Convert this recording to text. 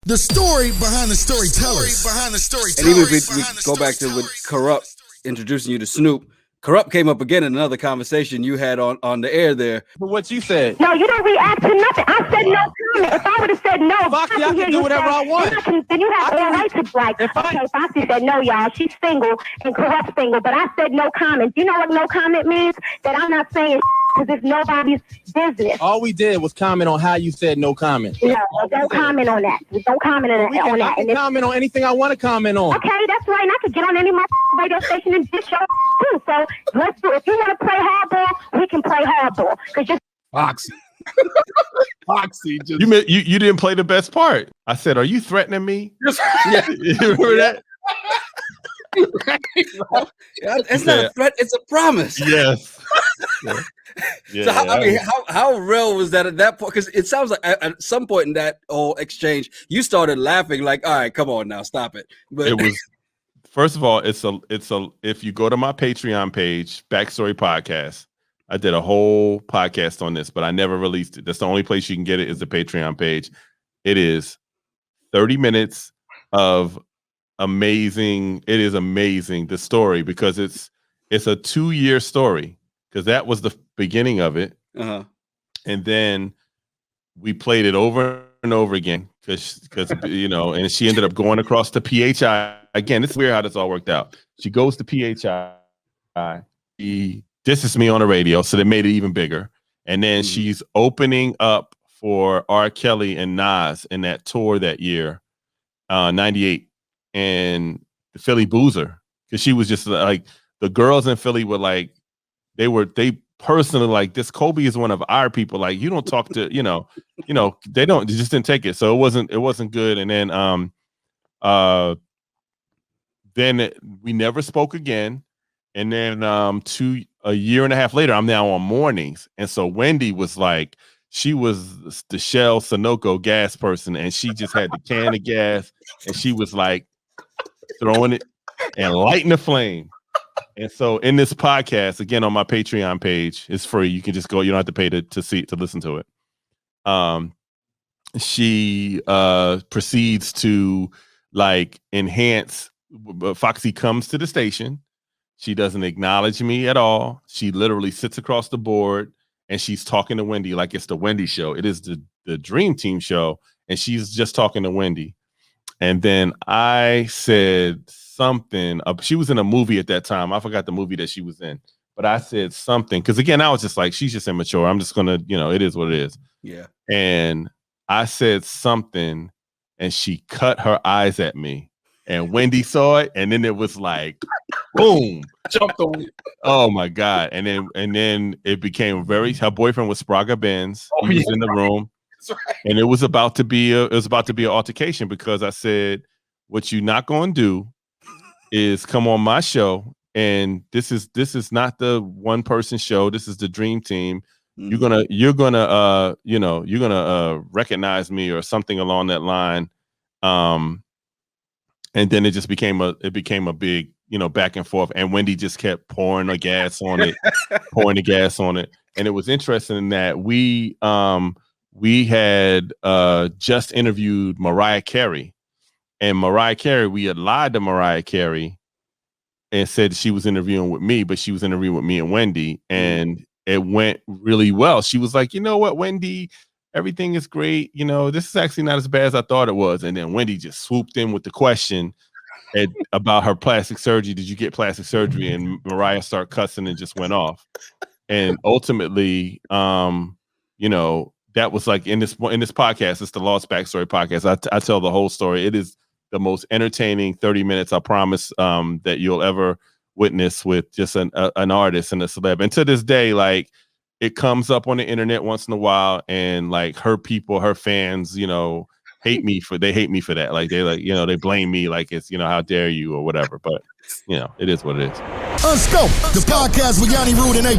The story behind the storytellers. And even if we go back to with Corrupt introducing you to Snoop, Corrupt came up again in another conversation you had on the air there. But what you said? No, you don't react to nothing. I said no comment. If I would have said no, Foxy, I can do whatever I want. Then you have all right to like. Okay, Foxy said no, y'all. She's single and Corrupt single, but I said no comment. You know what no comment means? That I'm not saying because it's nobody's business. All we did was comment on how you said no comment. No, don't comment on that. Don't comment on that. I can comment on anything I want to comment on. Okay, that's right. And I could get on any radio station and dish your too. So let's do it. If you want to play hardball, we can play hardball. Cause Foxy. Foxy. You didn't play the best part. I said, "Are you threatening me?" Yeah. You remember that? It's not a threat; it's a promise. Yes. Yeah. So how real was that at that point? Because it sounds like at some point in that whole exchange, you started laughing. Like, all right, come on now, stop it. But it was. First of all, it's a. If you go to my Patreon page, Backstory Podcast, I did a whole podcast on this, but I never released it. That's the only place you can get it is the Patreon page. It is 30 minutes of amazing. It is amazing, the story, because it's a 2-year story, because that was the beginning of it. Uh-huh. And then we played it over and over again because and she ended up going across to PHI. Again, it's weird how this all worked out. She goes to PHI. She disses me on the radio, so they made it even bigger. And then she's opening up for R. Kelly and Nas in that tour that year, 98, and the Philly Boozer, because she was just like, the girls in Philly were like, they personally like, this Colby is one of our people. Like, you don't talk to, they just didn't take it. So it wasn't good. And then we never spoke again. And then a year and a half later, I'm now on mornings. And so Wendy was like, she was the Shell Sunoco gas person, and she just had the can of gas, and she was like throwing it and lighting the flame. And so in this podcast, again, on my Patreon page, it's free. You can just go, you don't have to pay to listen to it. She proceeds to like enhance. Foxy comes to the station. She doesn't acknowledge me at all. She literally sits across the board and she's talking to Wendy like it's the Wendy show. It is the Dream Team show, and she's just talking to Wendy. And then I said something. She was in a movie at that time. I forgot the movie that she was in, but I said something because, again, I was just like, she's just immature. I'm just gonna, it is what it is. Yeah. And I said something, and she cut her eyes at me, and Wendy saw it, and then it was like, boom, jumped on it. Oh my God! And then it became her boyfriend was Sprague Benz. He was in the room. Right. And it was about to be an altercation, because I said, what you not going to do is come on my show, and this is not the one person show. This is the Dream Team. Mm-hmm. You're gonna recognize me or something along that line. And then it just became a big, back and forth, and Wendy just kept pouring the gas on it. And it was interesting in that we had just interviewed Mariah Carey, and Mariah Carey, we had lied to Mariah Carey and said she was interviewing with me, but she was interviewing with me and Wendy, and it went really well. She was like, you know what, Wendy, everything is great. This is actually not as bad as I thought it was. And then Wendy just swooped in with the question about her plastic surgery. Did you get plastic surgery? And Mariah started cussing and just went off. And ultimately, that was like in this podcast. It's the Lost Backstory Podcast. I tell the whole story. It is the most entertaining 30 minutes, I promise, that you'll ever witness with just an artist and a celeb. And to this day, like, it comes up on the internet once in a while, and like her people, her fans, hate me for that. Like they blame me like it's, how dare you or whatever. But it is what it is. Unscoped, the podcast with Yonni Rude and A+.